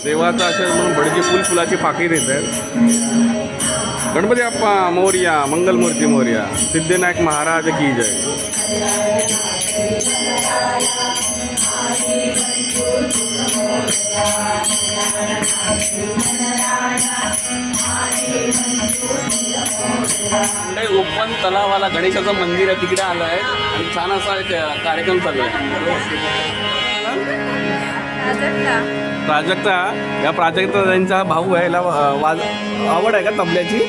देवाचा आशीर्वाद म्हणून भडजी फुलाची पाकळी देत आहेत. गणपती बाप्पा मोरया, मंगलमूर्ती मोरया, सिद्धिविनायक महाराज की जय. ओपन तलावाला गणेशाचं मंदिर आहे, तिकडे आलं आहे आणि छान असा एक कार्यक्रम चालू आहे. प्राजक्ता, या प्राजक्ता त्यांचा भाऊ आहे. याला आवड आहे का तबल्याची?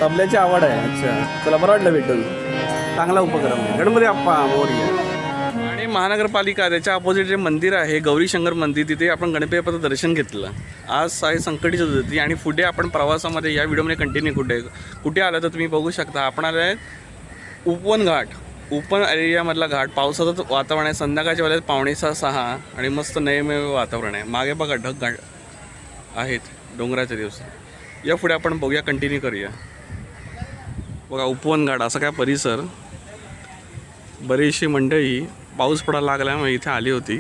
तबल्याची आवड आहे. अच्छा, चला बरं वाटलं भेटून. चांगला उपक्रम आहे. गणपती बाप्पा मोरया. आणि महानगरपालिका त्याच्या अपोजिट जे मंदिर आहे गौरी शंकर मंदिर, तिथे आपण गणपती बाप्पाचं दर्शन घेतलं. आज आहे संकटी चतुर्थी आणि पुढे आपण प्रवासामध्ये या व्हिडिओमध्ये कंटिन्यू कुठे आलं तर तुम्ही बघू शकता. आपण आलो आहे उपवन घाट. उपवन एरियामधला घाट. पावसाचं वातावरण आहे. संध्याकाळच्या वेळेस 5:45-6 आणि मस्त नैमेव वातावरण आहे. मागे बघा ढग घाट आहेत डोंगराच्या दिवस. या पुढे आपण बघूया, कंटिन्यू करूया. बघा उपवन घाट असा काय परिसर. बरीचशी मंडळी पाऊस पडायला लागल्यामुळे इथे आली होती.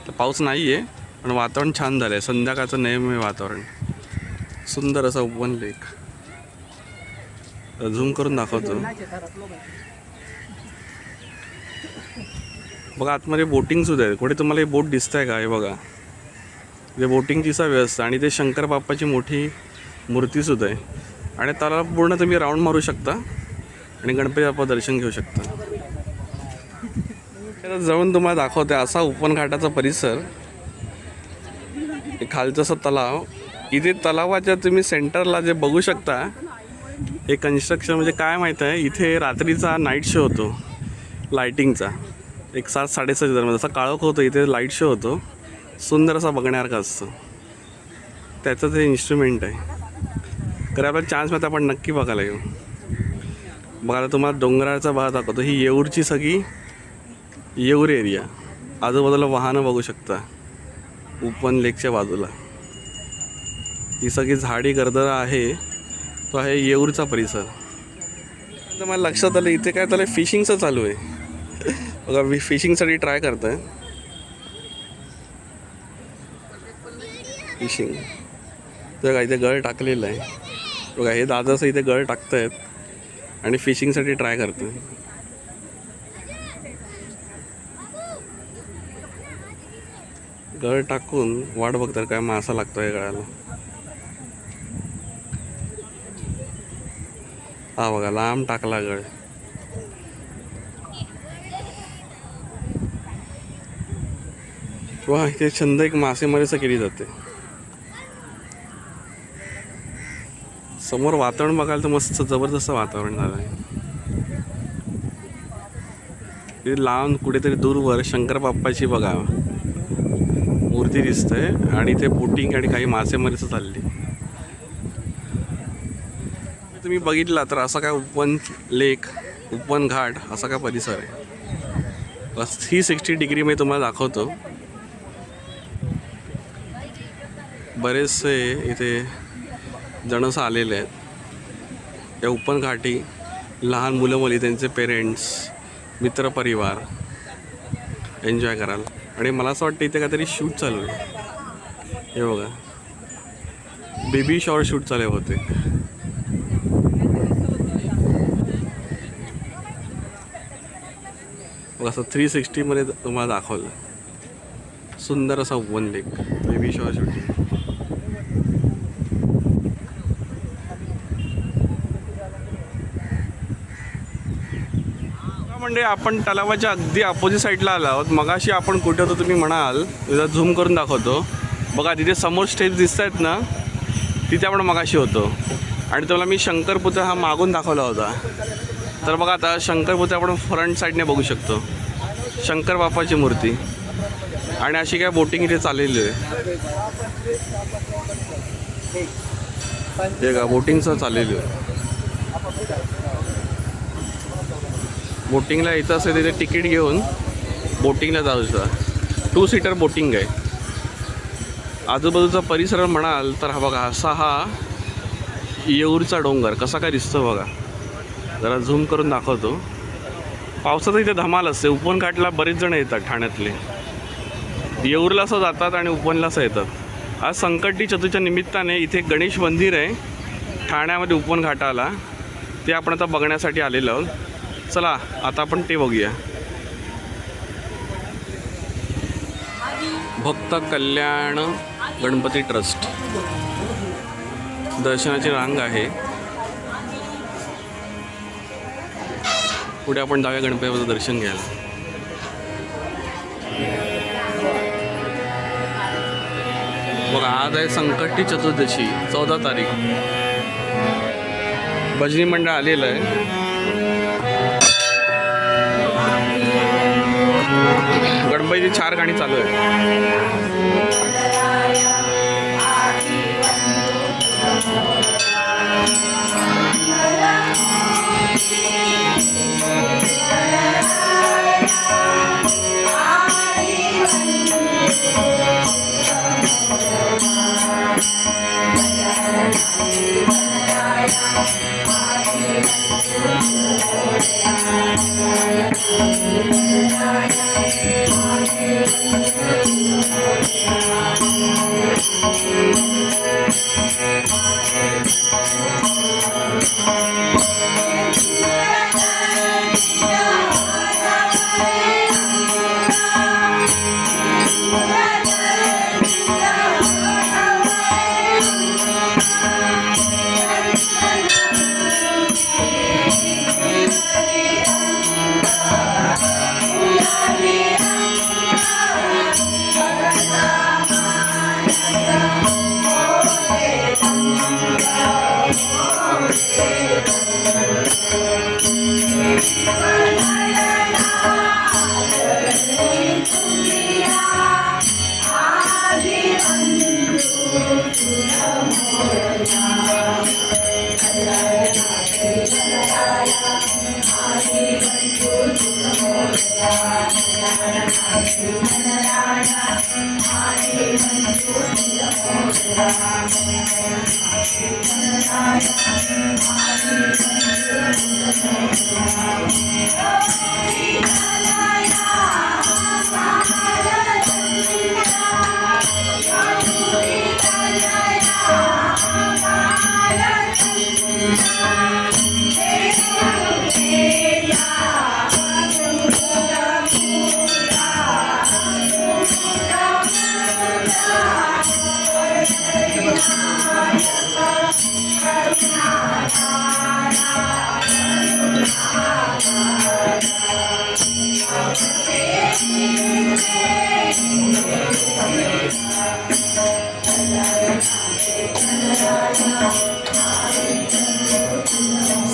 तर पाऊस नाही आहे पण वातावरण छान झालं आहे. संध्याकाळचं नैमेव वातावरण. सुंदर असा उपवन लेक. झूम करून दाखवतो. बघा आतमध्ये बोटिंगसुद्धा आहे. कुठे तुम्हाला हे बोट दिसत आहे का? हे बघा, इथे बोटिंगची व्यवस्था आणि ते शंकर बाप्पाची मोठी मूर्तीसुद्धा आहे. आणि त्याला पूर्ण तुम्ही राऊंड मारू शकता आणि गणपती बाप्पा दर्शन घेऊ शकता. तर जाऊन तुम्हाला दाखवते असा उपवन घाटाचा परिसर. खालचं असं तलाव. इथे तलावाच्या तुम्ही सेंटरला जे बघू शकता हे कन्स्ट्रक्शन म्हणजे काय माहीत आहे, इथे रात्रीचा नाईट शो होतो लाईटिंगचा. 7-7:30 जसा काळोख होतो इथे लाईट शो होतो. सुंदर असा बघण्यासारखा असतं. त्याचं ते इन्स्ट्रुमेंट आहे. तर आपल्याला चान्स मिळता आपण नक्की बघायला येऊ. बघायला तुम्हाला डोंगराचा भाग दाखवतो. ही येऊरची सगळी येऊर एरिया. आजूबाजूला वाहनं बघू शकता. उपवन लेकच्या बाजूला ही सगळी झाडी गर्दरा आहे. तो आहे येऊरचा परिसर. तर मला लक्षात आलं इथे काय त्याला फिशिंगचं चालू आहे. बघा फिशिंगसाठी ट्राय करत आहे. फिशिंग तर काय इथे गळ टाकलेलं आहे. बघा हे दादाचं इथे गळ टाकत आहेत आणि फिशिंगसाठी ट्राय करत आहे. गळ टाकून वाट बघतात काय मासा लागतो आहे गळाला. हा बघा लांब टाकला गळ. वा इथे छंद एक मासेमारीचं केली जाते. समोर वातावरण बघायला तर मस्त जबरदस्त वातावरण झालं आहे. इथे लांब कुठेतरी दूरवर शंकर बाप्पाची बघा मूर्ती दिसते आणि ते बोटिंग आणि काही मासेमारीचं चालली. तुम्ही बघितला तर असा काय उपवन लेक, उपवन घाट असा काय परिसर आहे. बस 360 डिग्री मी तुम्हाला दाखवतो. बरेचसे इथे जणस आलेले आहेत या उपवन घाटी. लहान मुलं मुली, त्यांचे पेरेंट्स, मित्रपरिवार एन्जॉय कराल. आणि मला असं वाटतं इथे काहीतरी शूट चालू आहे. हे बघा बेबी शॉवर शूट चालू होते. बघा असं 360 तुम्हाला दाखवलं. सुंदर असा उपवन लेक, बेबी शॉवर शूटिंग. म्हणजे आपण तलावाच्या अगदी अपोजिट साईडला आलो आहोत. मगाशी आपण कुठे होतो तुम्ही म्हणाल, जरा झूम करून दाखवतो. बघा तिथे समोर स्टेप्स दिसत आहेत ना, तिथे आपण मगाशी होतो. आणि तुम्हाला मी शंकरपुतळा हा मागून दाखवला होता. तर बघा आता शंकरपुतळा आपण फ्रंट साईडने बघू शकतो. शंकर बाप्पाची मूर्ती आणि अशी काय बोटिंग इथे चाललेली आहे. हे का बोटिंगचं चाललेली आहे. बोटिंगला येतं असेल तिथे तिकीट घेऊन बोटिंगला जाऊ शकता. 2 सीटर बोटिंग आहे. आजूबाजूचा परिसर म्हणाल तर हा बघा असा हा येऊरचा डोंगर कसा काय दिसतो बघा. जरा झूम करून दाखवतो. पावसाचं इथे धमाल असते. उपवन घाटला बरेच जण येतात ठाण्यातले. येऊरला असं जातात आणि उपवनला असं येतात. आज संकटी चतुर्थीच्या निमित्ताने इथे गणेश मंदिर आहे ठाण्यामध्ये उपवन घाटाला. ते आपण आता बघण्यासाठी आलेलो आहोत. चला आता आपण ते बघूया. भक्त कल्याण गणपती ट्रस्ट दर्शनाची रांग आहे. पुढे आपण जाऊया गणपतीचं दर्शन घ्यायला. बघा आज आहे संकटी चतुर्दशी 14 तारीख. भजनी मंडळ आलेलं आहे. गणपतीची 4 गाणी चालू आहे.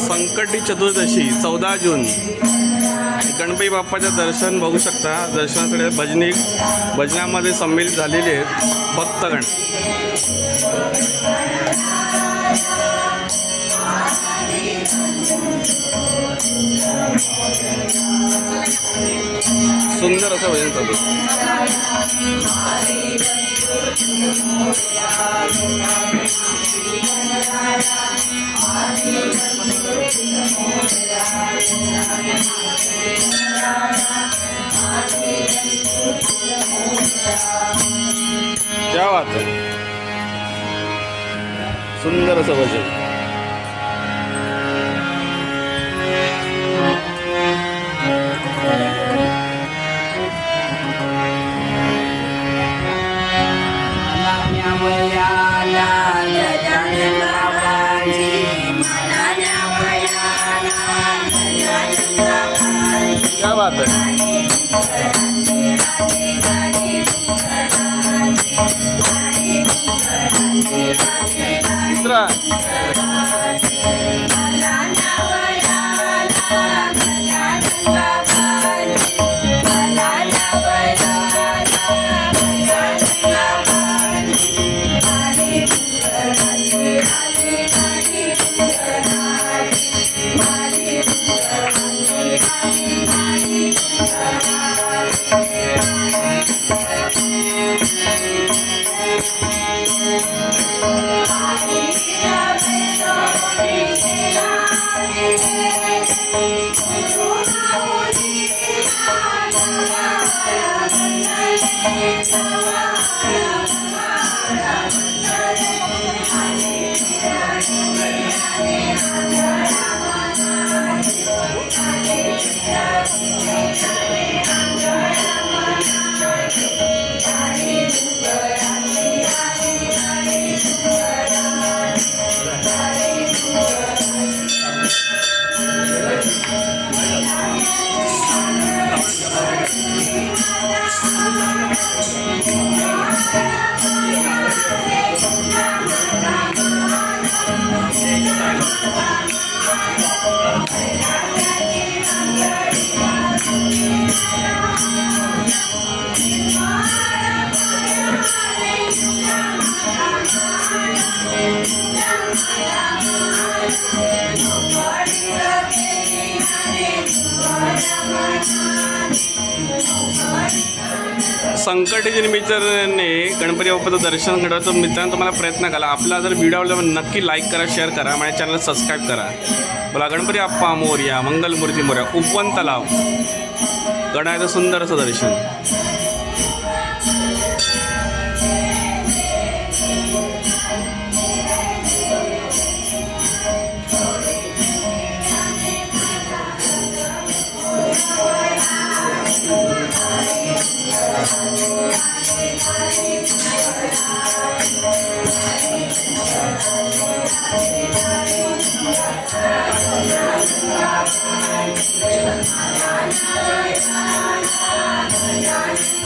संकटी चतुर्दशी 14 जून. गणपती बाप्पाचं दर्शन बघू शकता. दर्शनासाठी भजनामध्ये सम्मिलित झालेले आहेत भक्तगण. सुंदर असं भजन चालू. क्या बात आहे. सुंदर असं भजन. क्या बात है. मित्रा Yeah. संकटी निमित्ताने गणपती बाप्पाचं दर्शन घडवायचं मित्रांनो तुम्हाला प्रयत्न करा. आपला जर व्हिडिओ आवडला तर नक्की लाईक करा, शेअर करा, माझ्या चॅनल सबस्क्राईब करा. बोला गणपती बाप्पा मोरया, मंगलमूर्ती मोरया. उपवन तलाव गणाचं सुंदर असं दर्शन.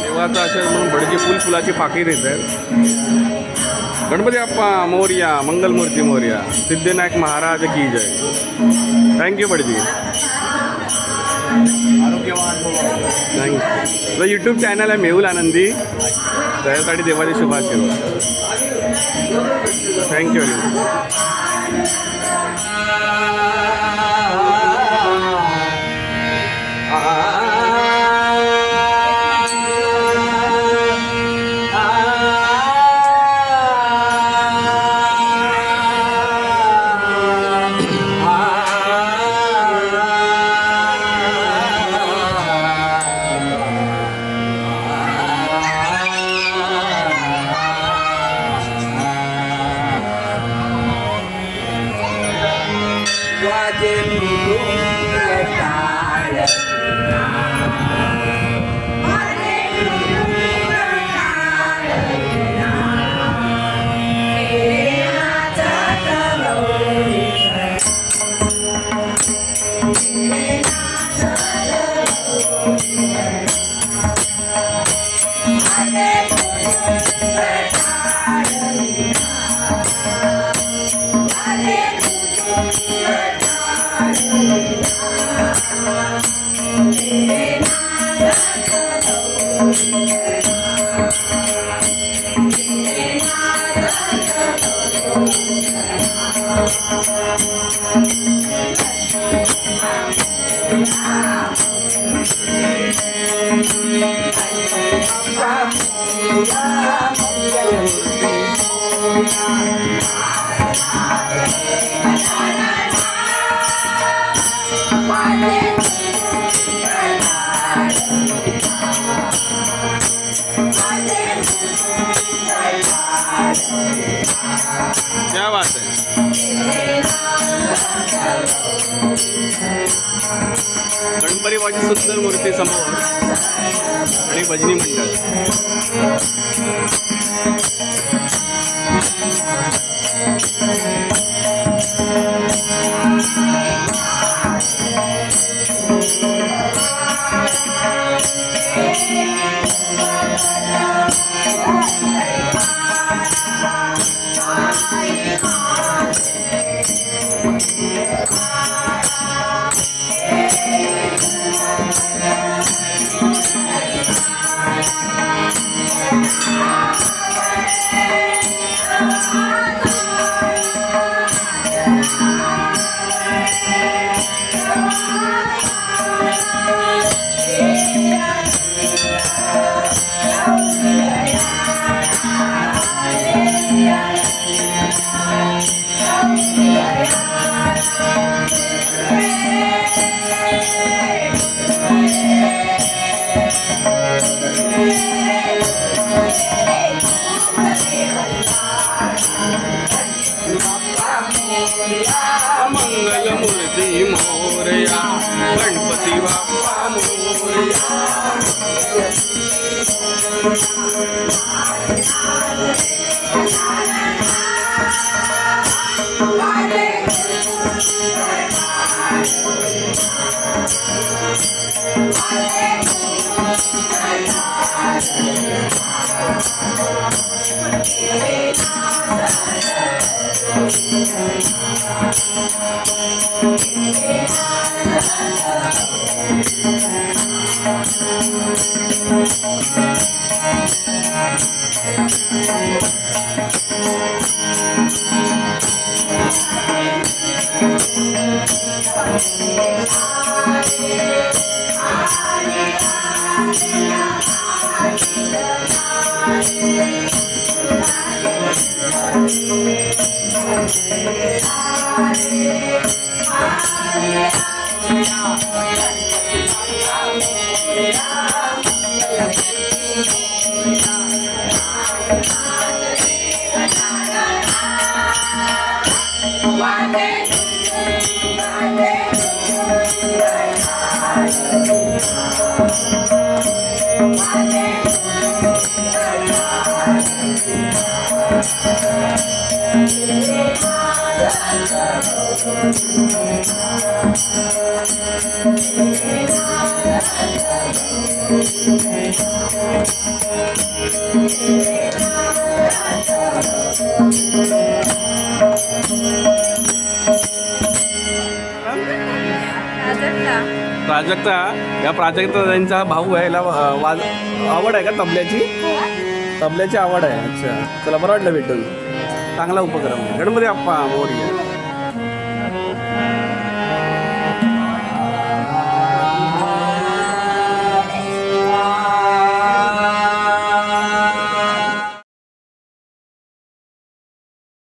देवाचा आशीर्वाद म्हणून भडकी फुलाची पाकळी देत आहेत. गणपती बाप्पा मोरया, मंगलमूर्ती मोरया, सिद्धिविनायक महाराज की जय. थँक्यू भटजी. थँक्यू. यूट्यूब चॅनल आहे मेहुल आनंदी, त्यासाठी देवाचे शुभाशीर्वाद. Thank you very much. क्या बात है. गणपती बाप्पाची सुंदर मूर्ती समोर आणि भजनी मंडळ. मंगलमूर्ती मोरया, गणपती बाप्पा मोरया. प्राजक्ता, या प्राजक्ता त्यांचा भाऊ आहे. याला आवड आहे का तबल्याची? तबल्याची आवड आहे. अच्छा, चला बरं वाटलं भेटून. चांगला उपक्रम आहे. गणपती बाप्पा मोरया.